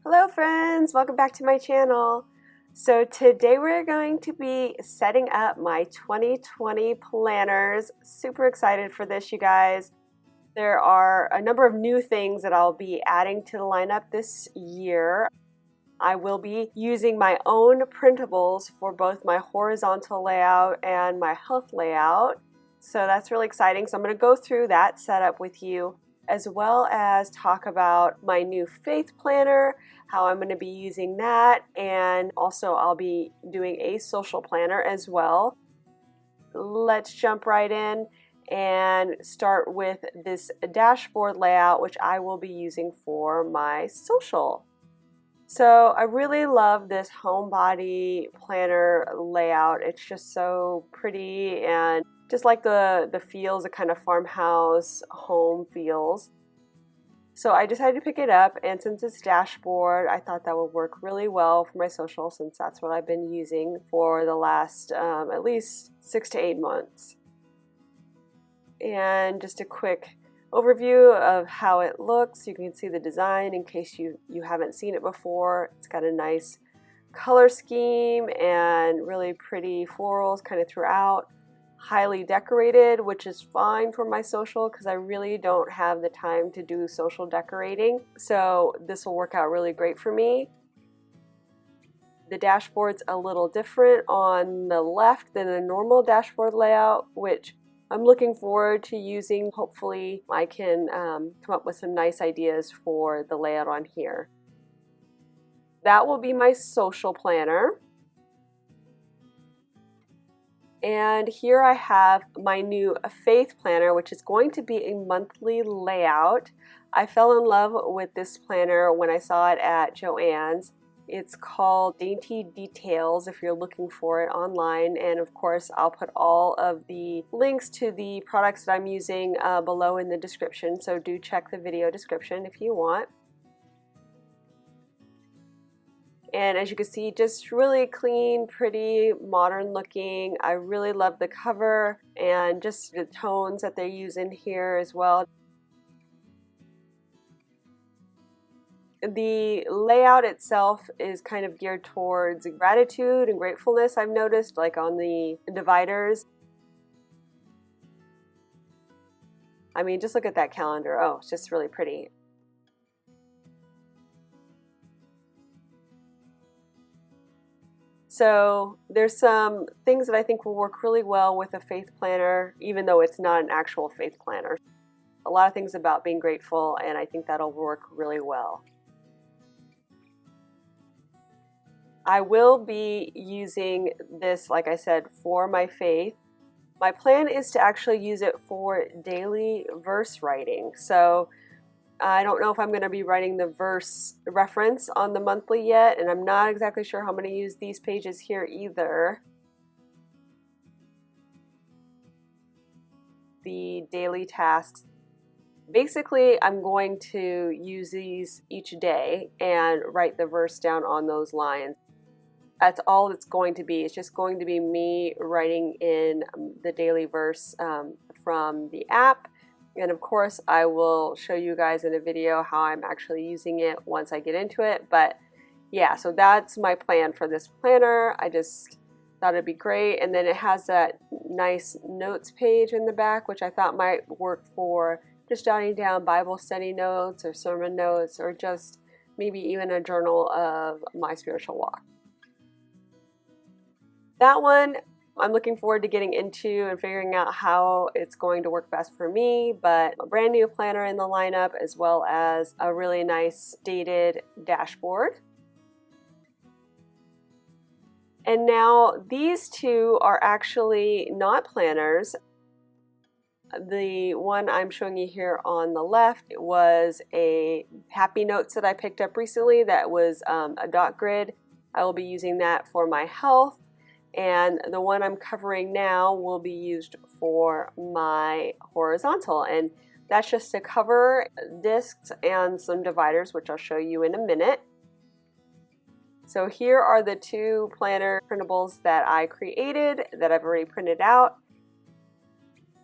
Hello friends, welcome back to my channel. So today we're going to be setting up my 2020 planners. Super excited for this, you guys. There are a number of new things that I'll be adding to the lineup this year. I will be using my own printables for both my horizontal layout and my health layout. So that's really exciting. So I'm going to go through that setup with you, as well as talk about my new faith planner, how I'm going to be using that, and also I'll be doing a social planner as well. Let's jump right in and start with this dashboard layout, which I will be using for my social. So I really love this homebody planner layout. It's just so pretty and just like the feels, the kind of farmhouse home feels. So I decided to pick it up, and since it's dashboard, I thought that would work really well for my social, since that's what I've been using for the last at least 6 to 8 months. And just a quick overview of how it looks. You can see the design in case you haven't seen it before. It's got a nice color scheme and really pretty florals kind of throughout. Highly decorated, which is fine for my social because I really don't have the time to do social decorating. So this will work out really great for me. The dashboard's a little different on the left than a normal dashboard layout, which I'm looking forward to using. Hopefully I can come up with some nice ideas for the layout on here. That will be my social planner. And here I have my new faith planner, which is going to be a monthly layout. I fell in love with this planner when I saw it at Joann's. It's called Dainty Details if you're looking for it online, and of course I'll put all of the links to the products that I'm using below in the description, so do check the video description if you want. And as you can see, just really clean, pretty, modern looking. I really love the cover and just the tones that they use in here as well. The layout itself is kind of geared towards gratitude and gratefulness, I've noticed, like on the dividers. I mean, just look at that calendar. Oh, it's just really pretty. So there's some things that I think will work really well with a faith planner, even though it's not an actual faith planner. A lot of things about being grateful, and I think that'll work really well. I will be using this, like I said, for my faith. My plan is to actually use it for daily verse writing. So I don't know if I'm going to be writing the verse reference on the monthly yet, and I'm not exactly sure how I'm going to use these pages here either. The daily tasks. Basically, I'm going to use these each day and write the verse down on those lines. That's all it's going to be. It's just going to be me writing in the daily verse from the app. And of course, I will show you guys in a video how I'm actually using it once I get into it. But yeah, so that's my plan for this planner. I just thought it'd be great. And then it has that nice notes page in the back, which I thought might work for just jotting down Bible study notes or sermon notes, or just maybe even a journal of my spiritual walk. That one I'm looking forward to getting into and figuring out how it's going to work best for me, but a brand new planner in the lineup, as well as a really nice dated dashboard. And now these two are actually not planners. The one I'm showing you here on the left was a Happy Notes that I picked up recently that was a dot grid. I will be using that for my health. And the one I'm covering now will be used for my horizontal, and that's just to cover discs and some dividers, which I'll show you in a minute. So here are the two planner printables that I created that I've already printed out.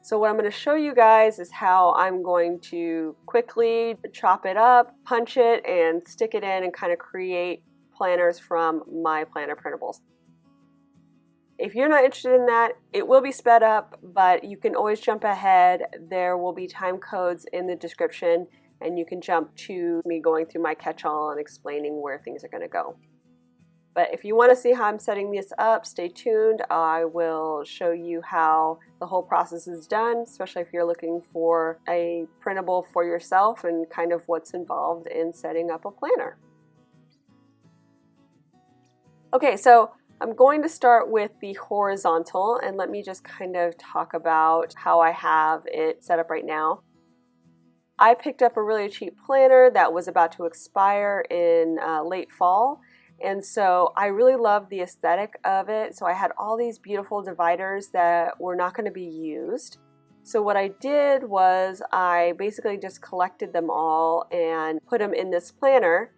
So what I'm going to show you guys is how I'm going to quickly chop it up, punch it, and stick it in and kind of create planners from my planner printables. If you're not interested in that, it will be sped up, but you can always jump ahead. There will be time codes in the description, and you can jump to me going through my catch-all and explaining where things are going to go. But if you want to see how I'm setting this up, stay tuned. I will show you how the whole process is done, especially if you're looking for a printable for yourself and kind of what's involved in setting up a planner. Okay, so I'm going to start with the horizontal, and let me just kind of talk about how I have it set up right now. I picked up a really cheap planner that was about to expire in late fall. And so I really loved the aesthetic of it. So I had all these beautiful dividers that were not going to be used. So what I did was I basically just collected them all and put them in this planner.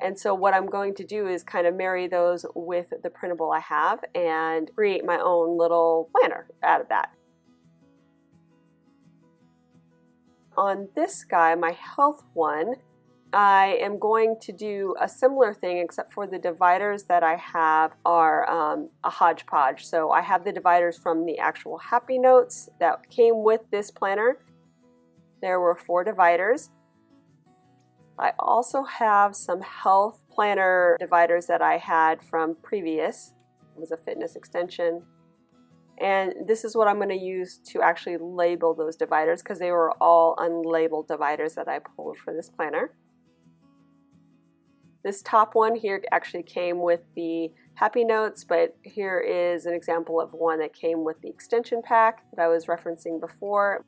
And so what I'm going to do is kind of marry those with the printable I have and create my own little planner out of that. On this guy, my health one, I am going to do a similar thing, except for the dividers that I have are a hodgepodge. So I have the dividers from the actual Happy Notes that came with this planner. There were 4 dividers. I also have some health planner dividers that I had from previous. It was a fitness extension. And this is what I'm going to use to actually label those dividers, because they were all unlabeled dividers that I pulled for this planner. This top one here actually came with the Happy Notes, but here is an example of one that came with the extension pack that I was referencing before.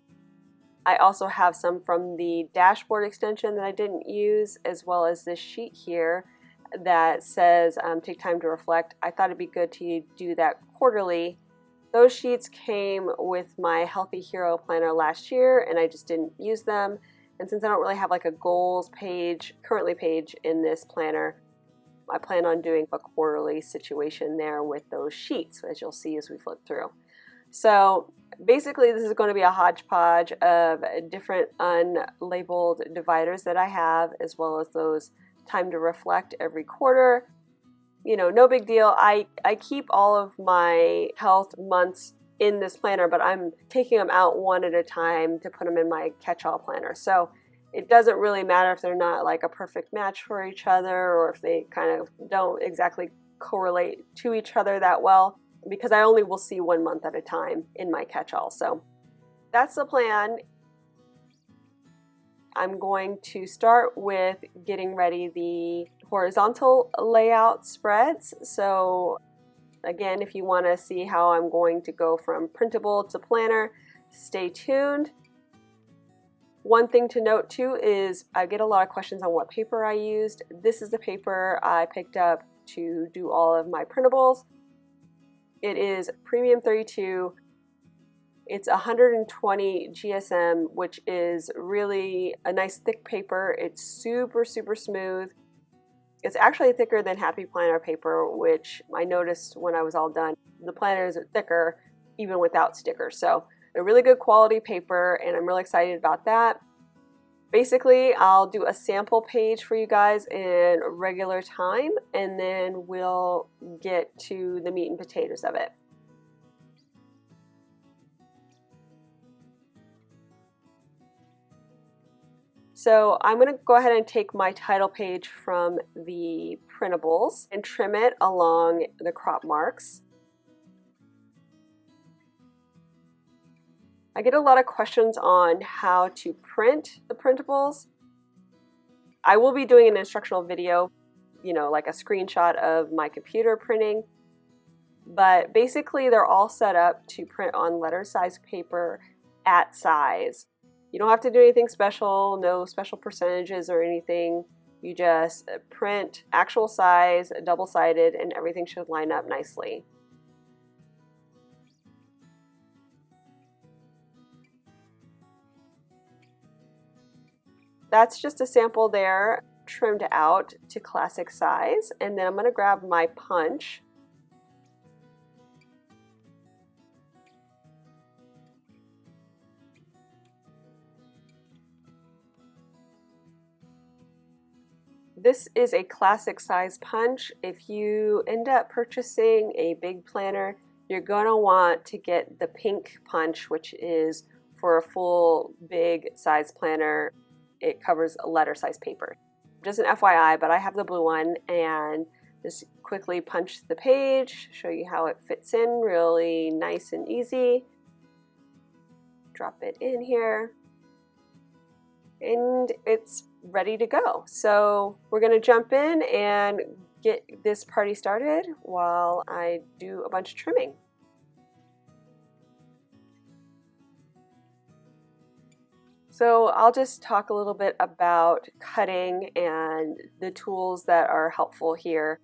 I also have some from the dashboard extension that I didn't use, as well as this sheet here that says take time to reflect. I thought it'd be good to do that quarterly. Those sheets came with my Healthy Hero planner last year, and I just didn't use them. And since I don't really have like a goals page, currently page in this planner, I plan on doing a quarterly situation there with those sheets, as you'll see as we flip through. So basically this is going to be a hodgepodge of different unlabeled dividers that I have, as well as those time to reflect every quarter. You know, no big deal. I keep all of my health months in this planner, but I'm taking them out one at a time to put them in my catch-all planner. So it doesn't really matter if they're not like a perfect match for each other, or if they kind of don't exactly correlate to each other that well, because I only will see 1 month at a time in my catch-all. So that's the plan. I'm going to start with getting ready the horizontal layout spreads. So again, if you want to see how I'm going to go from printable to planner, stay tuned. One thing to note too is I get a lot of questions on what paper I used. This is the paper I picked up to do all of my printables. It is Premium 32. It's 120 GSM, which is really a nice thick paper. It's super, super smooth. It's actually thicker than Happy Planner paper, which I noticed when I was all done. The planners are thicker even without stickers. So a really good quality paper, and I'm really excited about that. Basically, I'll do a sample page for you guys in regular time, and then we'll get to the meat and potatoes of it. So I'm going to go ahead and take my title page from the printables and trim it along the crop marks. I get a lot of questions on how to print the printables. I will be doing an instructional video, you know, like a screenshot of my computer printing, but basically they're all set up to print on letter size paper at size. You don't have to do anything special, no special percentages or anything. You just print actual size, double-sided, and everything should line up nicely. That's just a sample there, trimmed out to classic size, and then I'm going to grab my punch. This is a classic size punch. If you end up purchasing a big planner, you're going to want to get the pink punch, which is for a full big size planner. It covers a letter size paper. Just an FYI, but I have the blue one, and just quickly punch the page, show you how it fits in really nice and easy. Drop it in here, and it's ready to go. So we're going to jump in and get this party started while I do a bunch of trimming. So I'll just talk a little bit about cutting and the tools that are helpful here.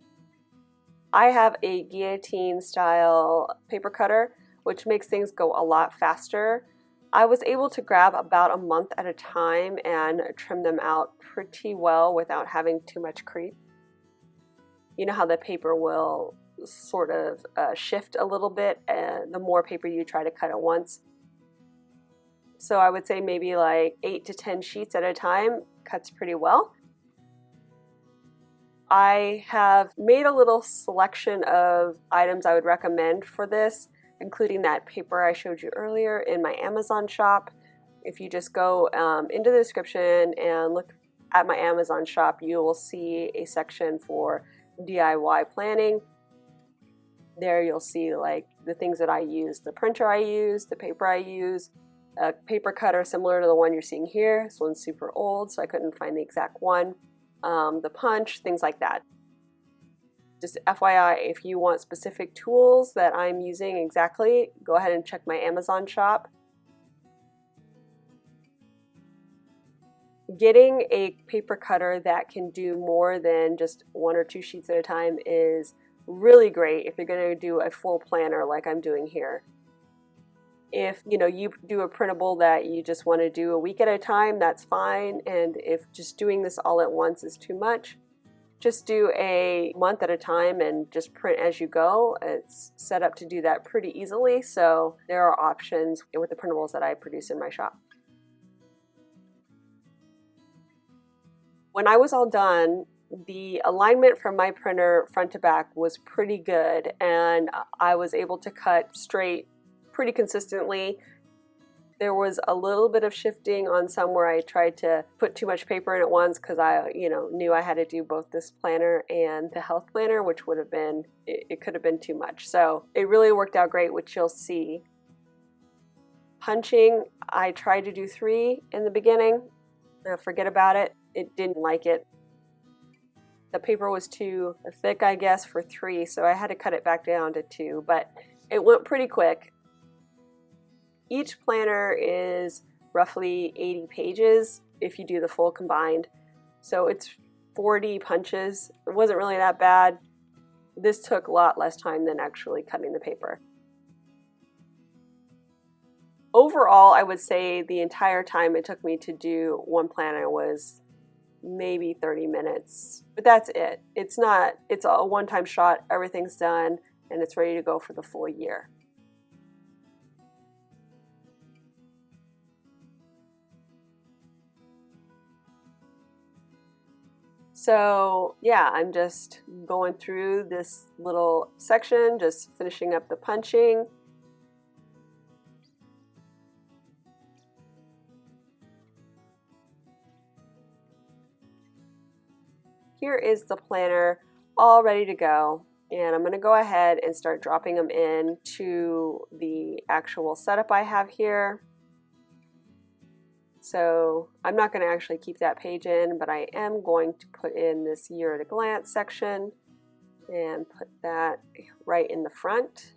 I have a guillotine style paper cutter, which makes things go a lot faster. I was able to grab about a month at a time and trim them out pretty well without having too much creep. You know how the paper will sort of shift a little bit the more paper you try to cut at once. So I would say maybe like 8 to 10 sheets at a time cuts pretty well. I have made a little selection of items I would recommend for this, including that paper I showed you earlier in my Amazon shop. If you just go into the description and look at my Amazon shop, you will see a section for DIY planning. There you'll see like the things that I use, the printer I use, the paper I use, a paper cutter similar to the one you're seeing here. This one's super old, so I couldn't find the exact one. The punch, things like that. Just FYI, if you want specific tools that I'm using exactly, go ahead and check my Amazon shop. Getting a paper cutter that can do more than just 1 or 2 sheets at a time is really great if you're going to do a full planner like I'm doing here. If you do a printable that you just want to do a week at a time, that's fine. And if just doing this all at once is too much, just do a month at a time and just print as you go. It's set up to do that pretty easily. So there are options with the printables that I produce in my shop. When I was all done, the alignment from my printer front to back was pretty good, and I was able to cut straight pretty consistently. There was a little bit of shifting on some where I tried to put too much paper in at once because I knew I had to do both this planner and the health planner, which would have been, it could have been too much. So it really worked out great, which you'll see. Punching, I tried to do 3 in the beginning. Forget about it. It didn't like it. The paper was too thick, I guess, for 3, so I had to cut it back down to 2, but it went pretty quick. Each planner is roughly 80 pages if you do the full combined. So it's 40 punches. It wasn't really that bad. This took a lot less time than actually cutting the paper. Overall, I would say the entire time it took me to do one planner was maybe 30 minutes, but that's it. It's a one-time shot, everything's done, and it's ready to go for the full year. So yeah, I'm just going through this little section, just finishing up the punching. Here is the planner all ready to go, and I'm going to go ahead and start dropping them in to the actual setup I have here. So I'm not going to actually keep that page in, but I am going to put in this year at a glance section and put that right in the front.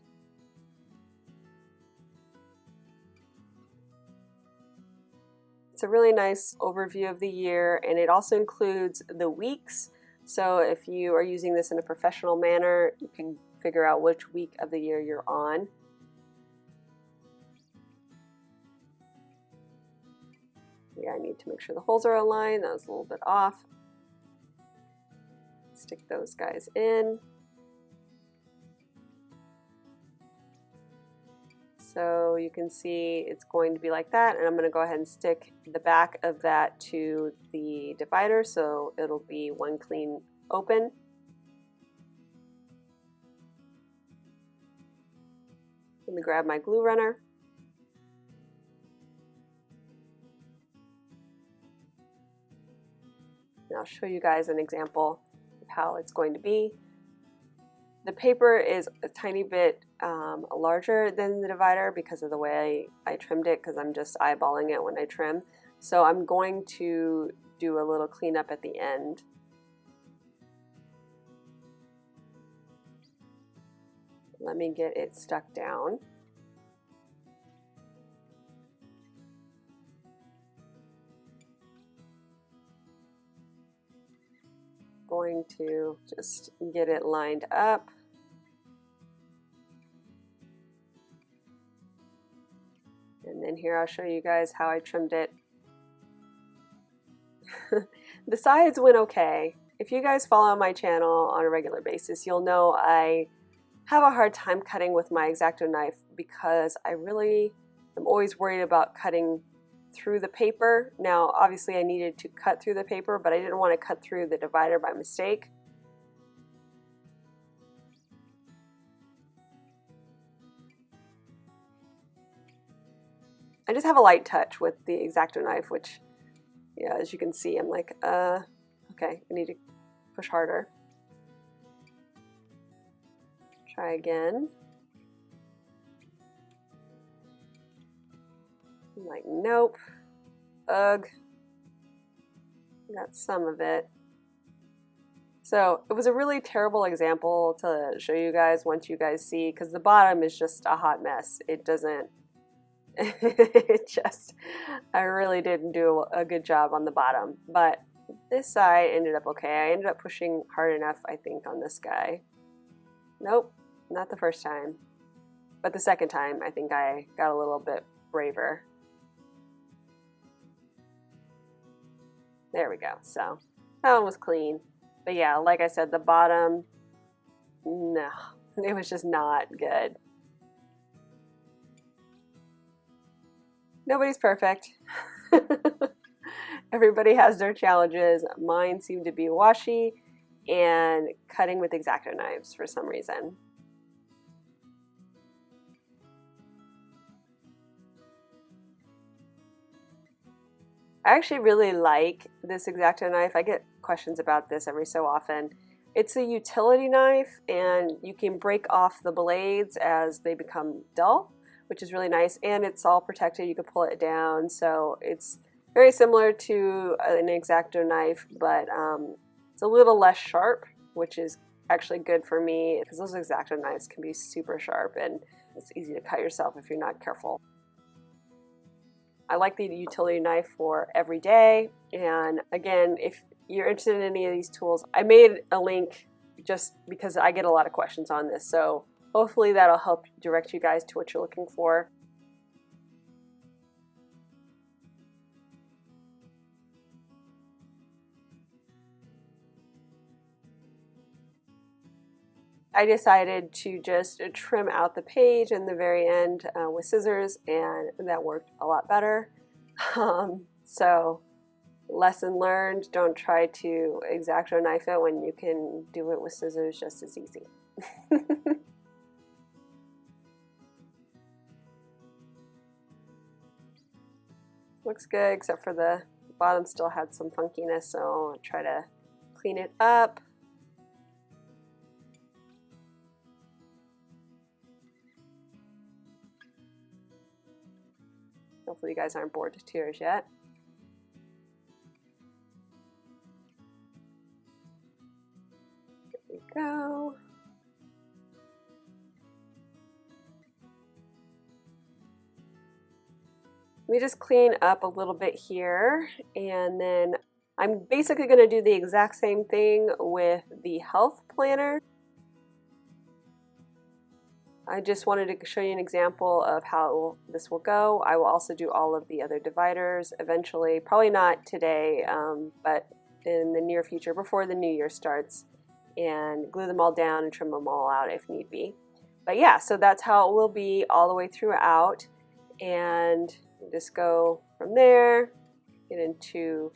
It's a really nice overview of the year, and it also includes the weeks. So if you are using this in a professional manner, you can figure out which week of the year you're on. Yeah, I need to make sure the holes are aligned. That was a little bit off. Stick those guys in. So you can see it's going to be like that, and I'm going to go ahead and stick the back of that to the divider so it'll be one clean open. Let me grab my glue runner. And I'll show you guys an example of how it's going to be. The paper is a tiny bit larger than the divider because of the way I trimmed it, because I'm just eyeballing it when I trim. So I'm going to do a little cleanup at the end. Let me get it stuck down. Going to just get it lined up. And then here I'll show you guys how I trimmed it. The sides went okay. If you guys follow my channel on a regular basis, you'll know I have a hard time cutting with my X-Acto knife because I really am always worried about cutting through the paper. Now, obviously I needed to cut through the paper, but I didn't want to cut through the divider by mistake. I just have a light touch with the X-Acto knife, which, yeah, as you can see, I'm like, okay, I need to push harder. Try again. I'm like, nope. Ugh. Got some of it. So it was a really terrible example to show you guys once you guys see, because the bottom is just a hot mess. It doesn't, it just, I really didn't do a good job on the bottom. But this side ended up okay. I ended up pushing hard enough, I think, on this guy. Nope, not the first time. But the second time, I think I got a little bit braver. There we go. So that one was clean. But yeah, like I said, the bottom, no, it was just not good. Nobody's perfect. Everybody has their challenges. Mine seem to be washi and cutting with X-Acto knives for some reason. I actually really like this X-Acto knife. I get questions about this every so often. It's a utility knife, and you can break off the blades as they become dull, which is really nice, and it's all protected. You can pull it down, so it's very similar to an X-Acto knife, but it's a little less sharp, which is actually good for me because those X-Acto knives can be super sharp, and it's easy to cut yourself if you're not careful. I like the utility knife for every day, and again, if you're interested in any of these tools, I made a link just because I get a lot of questions on this, so hopefully that'll help direct you guys to what you're looking for. I decided to just trim out the page in the very end with scissors, and that worked a lot better. So lesson learned, don't try to X-Acto knife it when you can do it with scissors just as easy. Looks good, except for the bottom still had some funkiness, so I'll try to clean it up. Hopefully you guys aren't bored to tears yet. There we go. Let me just clean up a little bit here, and then I'm basically going to do the exact same thing with the health planner. I just wanted to show you an example of how this will go. I will also do all of the other dividers eventually, probably not today, but in the near future before the new year starts, and glue them all down and trim them all out if need be. But yeah, so that's how it will be all the way throughout. And just go from there, get into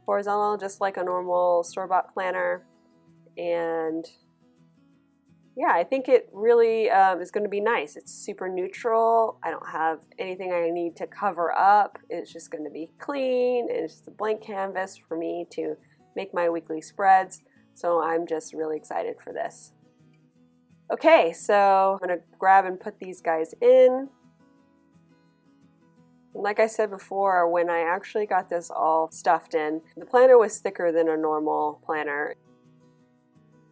horizontal, just like a normal store-bought planner. And yeah, I think it really is going to be nice. It's super neutral. I don't have anything I need to cover up. It's just going to be clean. And it's just a blank canvas for me to make my weekly spreads. So I'm just really excited for this. Okay, so I'm going to grab and put these guys in. Like I said before, when I actually got this all stuffed in, the planner was thicker than a normal planner.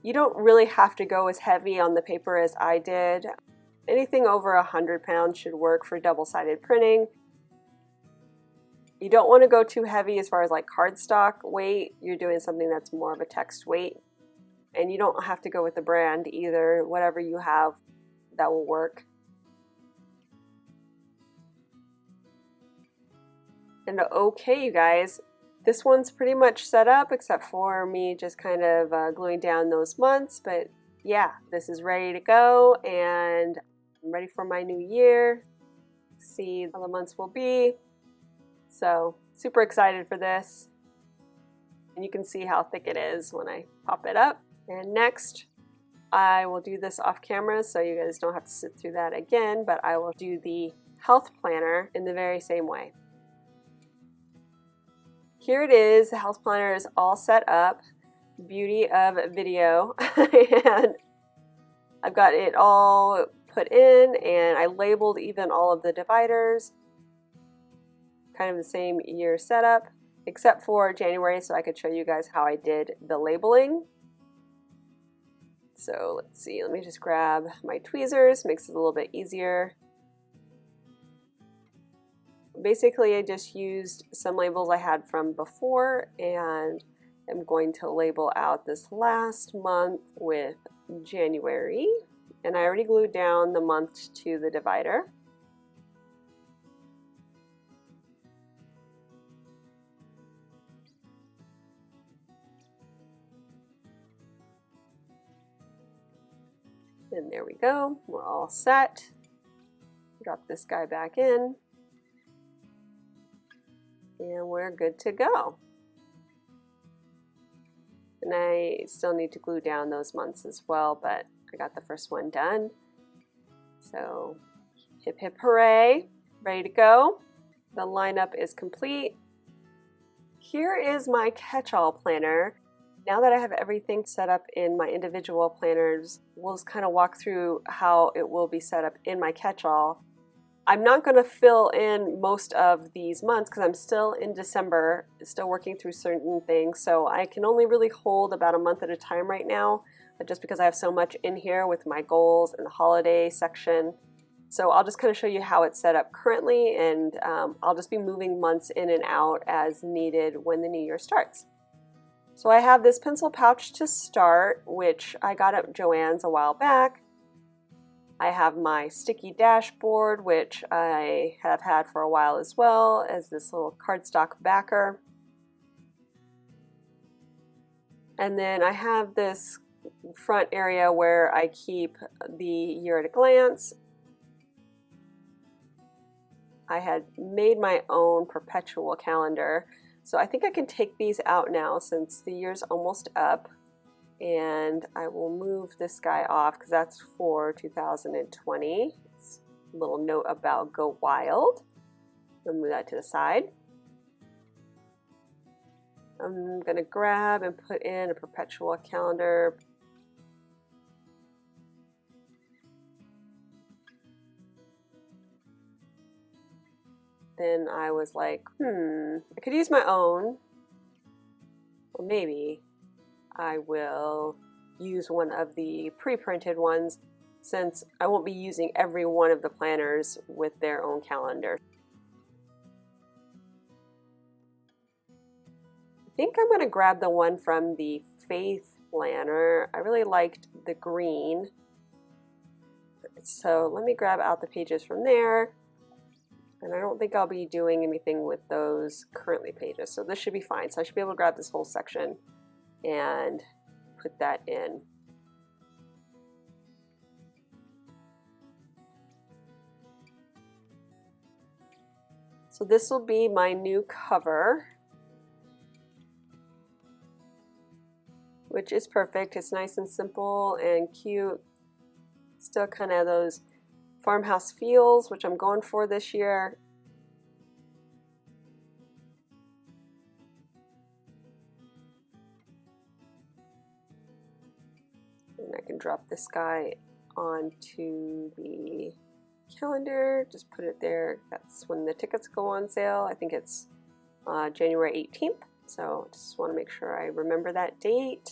You don't really have to go as heavy on the paper as I did. Anything over 100 pounds should work for double-sided printing. You don't want to go too heavy as far as like cardstock weight. You're doing something that's more of a text weight. And you don't have to go with the brand either. Whatever you have, that will work. And okay, you guys, this one's pretty much set up except for me just kind of gluing down those months. But yeah, this is ready to go and I'm ready for my new year. See how the months will be. So super excited for this. And you can see how thick it is when I pop it up. And next, I will do this off camera so you guys don't have to sit through that again, but I will do the health planner in the very same way. Here it is, the health planner is all set up. Beauty of video. And I've got it all put in and I labeled even all of the dividers. Kind of the same year setup, except for January, so I could show you guys how I did the labeling. So let's see, let me just grab my tweezers, makes it a little bit easier. Basically, I just used some labels I had from before and I'm going to label out this last month with January. And I already glued down the month to the divider. And there we go, we're all set. Drop this guy back in. And we're good to go. And I still need to glue down those months as well, but I got the first one done. So hip hip hooray, ready to go. The lineup is complete. Here is my catch-all planner. Now that I have everything set up in my individual planners, we'll just kind of walk through how it will be set up in my catch-all. I'm not going to fill in most of these months because I'm still in December, still working through certain things. So I can only really hold about a month at a time right now, just because I have so much in here with my goals and the holiday section. So I'll just kind of show you how it's set up currently, and I'll just be moving months in and out as needed when the new year starts. So I have this pencil pouch to start, which I got at Joann's a while back. I have my sticky dashboard, which I have had for a while as well, as this little cardstock backer. And then I have this front area where I keep the year at a glance. I had made my own perpetual calendar, so I think I can take these out now since the year's almost up. And I will move this guy off because that's for 2020. It's a little note about Go Wild. I'll move that to the side. I'm going to grab and put in a perpetual calendar. Then I was like, I could use my own. Well, maybe I will use one of the pre-printed ones since I won't be using every one of the planners with their own calendar. I think I'm going to grab the one from the Faith planner. I really liked the green. So let me grab out the pages from there. And I don't think I'll be doing anything with those currently pages. So this should be fine. So I should be able to grab this whole section and put that in. So this will be my new cover, which is perfect. It's nice and simple and cute. Still kind of those farmhouse feels, which I'm going for this year. And I can drop this guy onto the calendar, just put it there. That's when the tickets go on sale. I think it's January 18th, so just want to make sure I remember that date.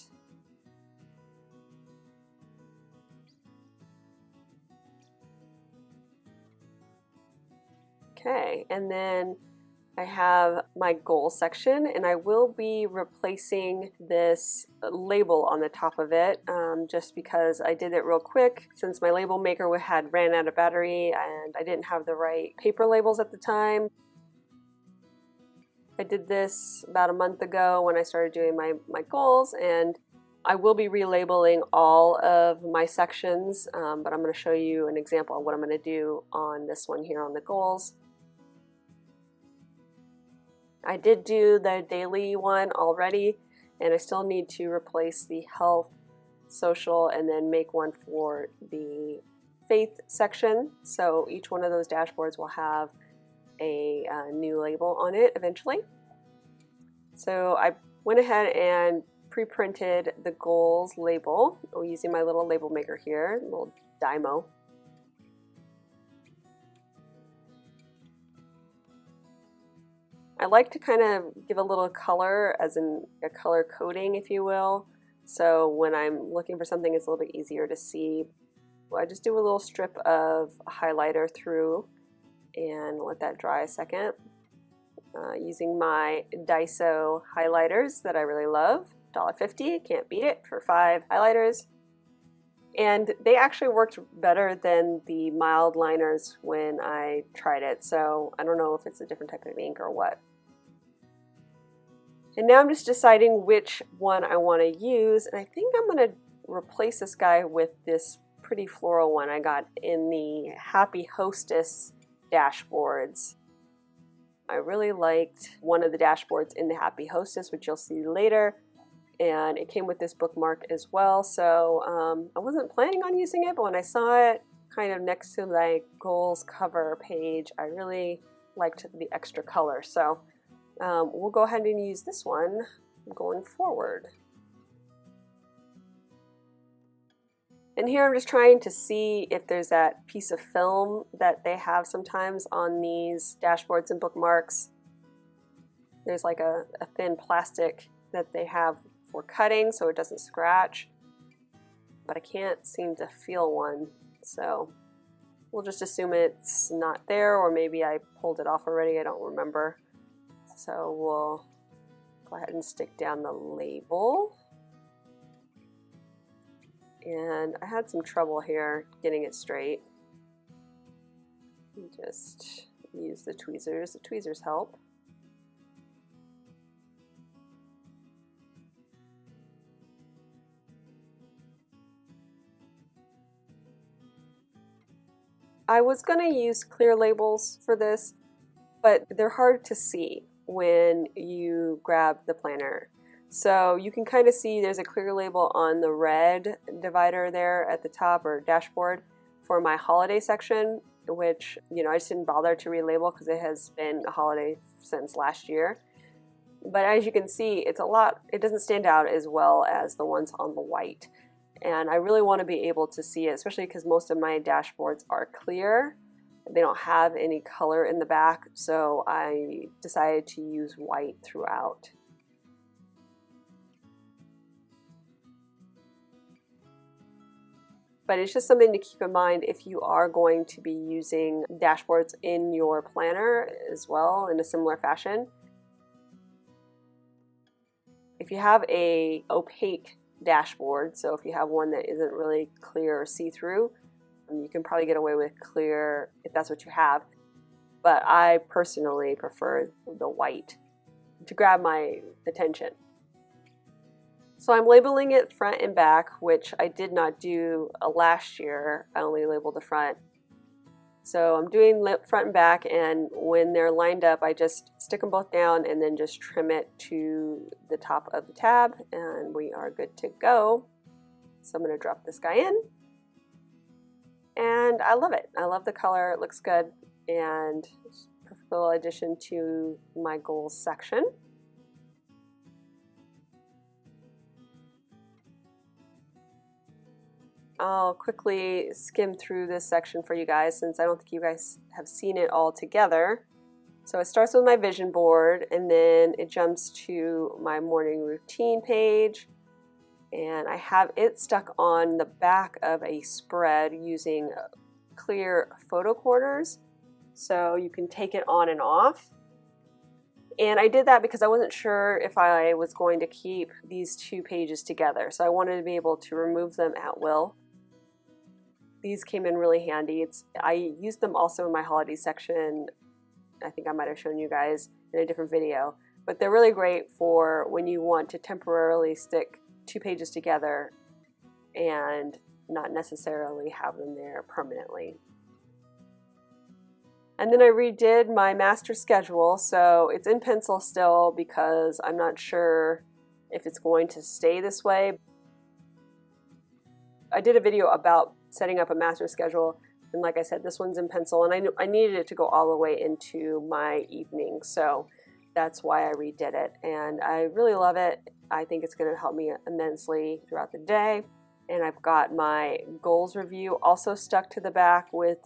Okay, and then I have my goal section, and I will be replacing this label on the top of it just because I did it real quick since my label maker had ran out of battery and I didn't have the right paper labels at the time. I did this about a month ago when I started doing my goals, and I will be relabeling all of my sections, but I'm going to show you an example of what I'm going to do on this one here on the goals. I did do the daily one already, and I still need to replace the health, social, and then make one for the faith section. So each one of those dashboards will have a new label on it eventually. So I went ahead and pre-printed the goals label using my little label maker here, little Dymo. I like to kind of give a little color, as in a color coding, if you will. So when I'm looking for something, it's a little bit easier to see. Well, I just do a little strip of highlighter through and let that dry a second. Using my Daiso highlighters that I really love, $1.50, can't beat it for 5 highlighters. And they actually worked better than the mild liners when I tried it, so I don't know if it's a different type of ink or what. And now I'm just deciding which one I want to use, and I think I'm going to replace this guy with this pretty floral one I got in the Happy Hostess dashboards. I really liked one of the dashboards in the Happy Hostess, which you'll see later, and it came with this bookmark as well, so I wasn't planning on using it, but when I saw it kind of next to my goals cover page, I really liked the extra color, so we'll go ahead and use this one going forward. And here I'm just trying to see if there's that piece of film that they have sometimes on these dashboards and bookmarks. There's like a thin plastic that they have for cutting so it doesn't scratch, but I can't seem to feel one, so we'll just assume it's not there, or maybe I pulled it off already, I don't remember. So we'll go ahead and stick down the label. And I had some trouble here getting it straight. Just use the tweezers. The tweezers help. I was going to use clear labels for this, but they're hard to see when you grab the planner. So you can kind of see there's a clear label on the red divider there at the top, or dashboard, for my holiday section, which, you know, I just didn't bother to relabel because it has been a holiday since last year. But as you can see, it's a lot, it doesn't stand out as well as the ones on the white. And I really want to be able to see it, especially because most of my dashboards are clear. They don't have any color in the back, so I decided to use white throughout. But it's just something to keep in mind if you are going to be using dashboards in your planner as well in a similar fashion. If you have a opaque dashboard, so if you have one that isn't really clear or see-through, you can probably get away with clear if that's what you have. But I personally prefer the white to grab my attention. So I'm labeling it front and back, which I did not do last year. I only labeled the front. So I'm doing front and back, and when they're lined up, I just stick them both down and then just trim it to the top of the tab, and we are good to go. So I'm going to drop this guy in, and I love it. I love the color. It looks good, and it's a perfect little addition to my goals section. I'll quickly skim through this section for you guys since I don't think you guys have seen it all together. So it starts with my vision board, and then it jumps to my morning routine page, and I have it stuck on the back of a spread using clear photo corners, so you can take it on and off. And I did that because I wasn't sure if I was going to keep these two pages together, so I wanted to be able to remove them at will. These came in really handy. I used them also in my holiday section. I think I might have shown you guys in a different video, but they're really great for when you want to temporarily stick two pages together and not necessarily have them there permanently. And then I redid my master schedule, so it's in pencil still because I'm not sure if it's going to stay this way. I did a video about setting up a master schedule, and like I said, this one's in pencil, and I needed it to go all the way into my evening, so that's why I redid it, and I really love it. I think it's going to help me immensely throughout the day. And I've got my goals review also stuck to the back with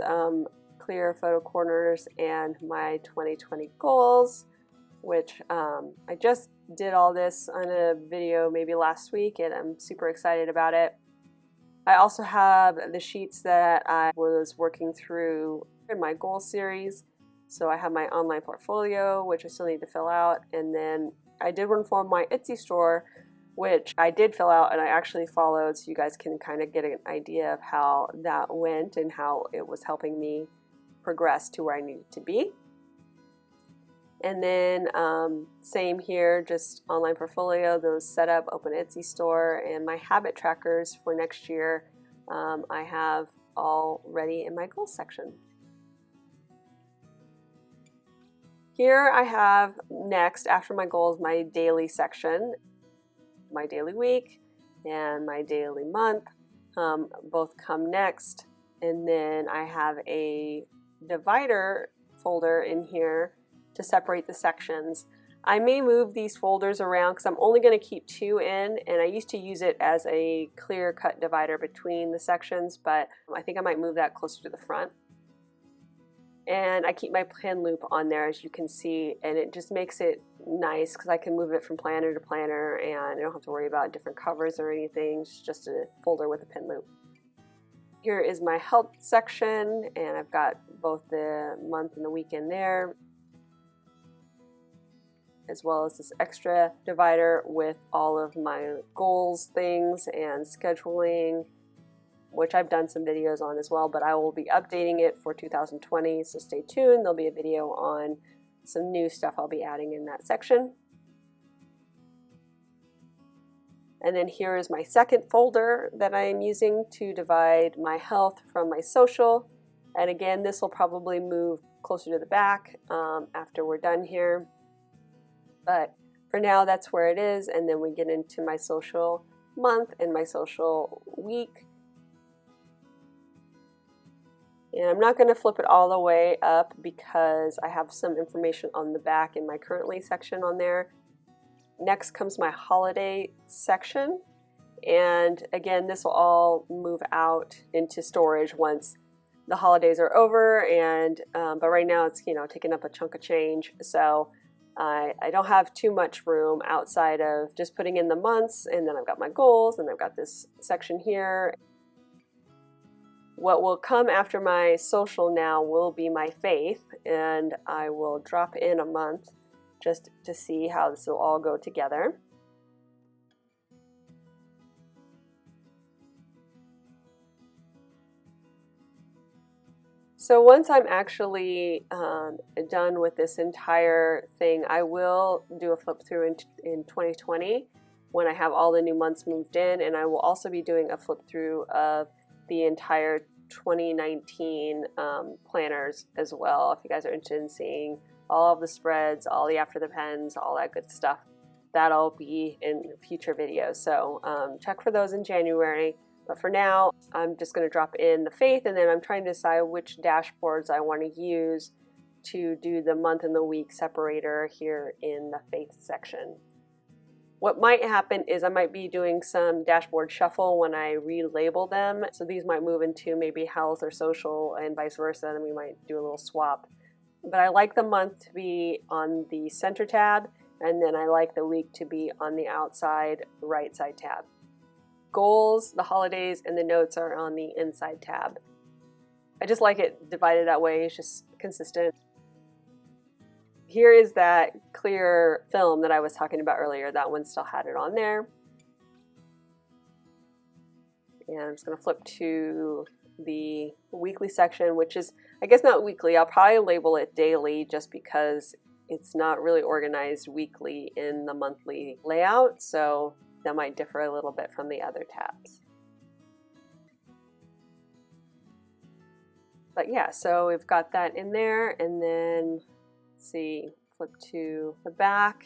clear photo corners, and my 2020 goals, which I just did all this on a video maybe last week, and I'm super excited about it. I also have the sheets that I was working through in my goal series. So I have my online portfolio, which I still need to fill out, and then I did one for my Etsy store, which I did fill out and I actually followed, so you guys can kind of get an idea of how that went and how it was helping me progress to where I needed to be. And then same here, just online portfolio, those set up, open Etsy store, and my habit trackers for next year I have all ready in my goals section. Here I have next, after my goals, my daily section, my daily week and my daily month both come next. And then I have a divider folder in here to separate the sections. I may move these folders around because I'm only going to keep two in, and I used to use it as a clear cut divider between the sections, but I think I might move that closer to the front. And I keep my pen loop on there, as you can see, and it just makes it nice because I can move it from planner to planner and I don't have to worry about different covers or anything. It's just a folder with a pen loop. Here is my health section, and I've got both the month and the week in there, as well as this extra divider with all of my goals, things, and scheduling, which I've done some videos on as well, but I will be updating it for 2020, so stay tuned. There'll be a video on some new stuff I'll be adding in that section. And then here is my second folder that I am using to divide my health from my social. And again, this will probably move closer to the back after we're done here. But for now, that's where it is. And then we get into my social month and my social week. And I'm not going to flip it all the way up because I have some information on the back in my currently section on there. Next comes my holiday section. And again, this will all move out into storage once the holidays are over. And but right now it's, taking up a chunk of change. So I don't have too much room outside of just putting in the months, and then I've got my goals, and I've got this section here. What will come after my social now will be my faith, and I will drop in a month just to see how this will all go together. So once I'm actually done with this entire thing, I will do a flip through in 2020 when I have all the new months moved in, and I will also be doing a flip through of the entire 2019 planners as well. If you guys are interested in seeing all of the spreads, all the after the pens, all that good stuff, that'll be in future videos. So check for those in January. But for now, I'm just going to drop in the faith, and then I'm trying to decide which dashboards I want to use to do the month and the week separator here in the faith section. What might happen is I might be doing some dashboard shuffle when I relabel them. So these might move into maybe health or social and vice versa, and we might do a little swap. But I like the month to be on the center tab, and then I like the week to be on the outside right side tab. Goals, the holidays, and the notes are on the inside tab. I just like it divided that way. It's just consistent. Here is that clear film that I was talking about earlier. That one still had it on there. And I'm just going to flip to the weekly section, which is, I guess, not weekly. I'll probably label it daily just because it's not really organized weekly in the monthly layout. So that might differ a little bit from the other tabs. But yeah, so we've got that in there, and then let's see, flip to the back.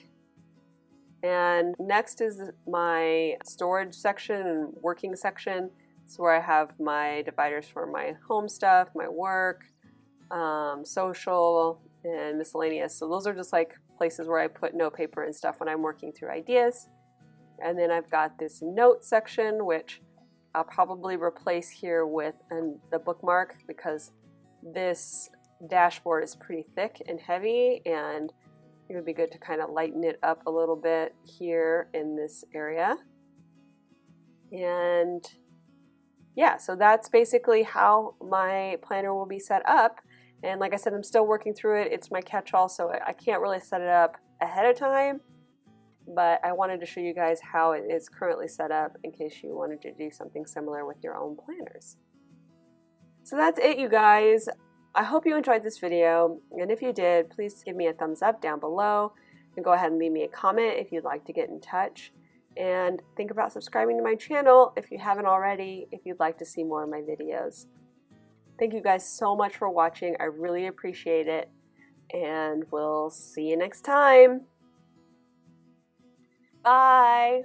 And next is my storage section and working section. It's where I have my dividers for my home stuff, my work, social, and miscellaneous. So those are just like places where I put note paper and stuff when I'm working through ideas. And then I've got this note section, which I'll probably replace here with the bookmark, because this dashboard is pretty thick and heavy, and it would be good to kind of lighten it up a little bit here in this area. And yeah, so that's basically how my planner will be set up. And like I said, I'm still working through it. It's my catch-all, so I can't really set it up ahead of time. But I wanted to show you guys how it is currently set up in case you wanted to do something similar with your own planners. So that's it, you guys. I hope you enjoyed this video, and if you did, please give me a thumbs up down below, and go ahead and leave me a comment if you'd like to get in touch. And think about subscribing to my channel if you haven't already, if you'd like to see more of my videos. Thank you guys so much for watching. I really appreciate it, and we'll see you next time. Bye!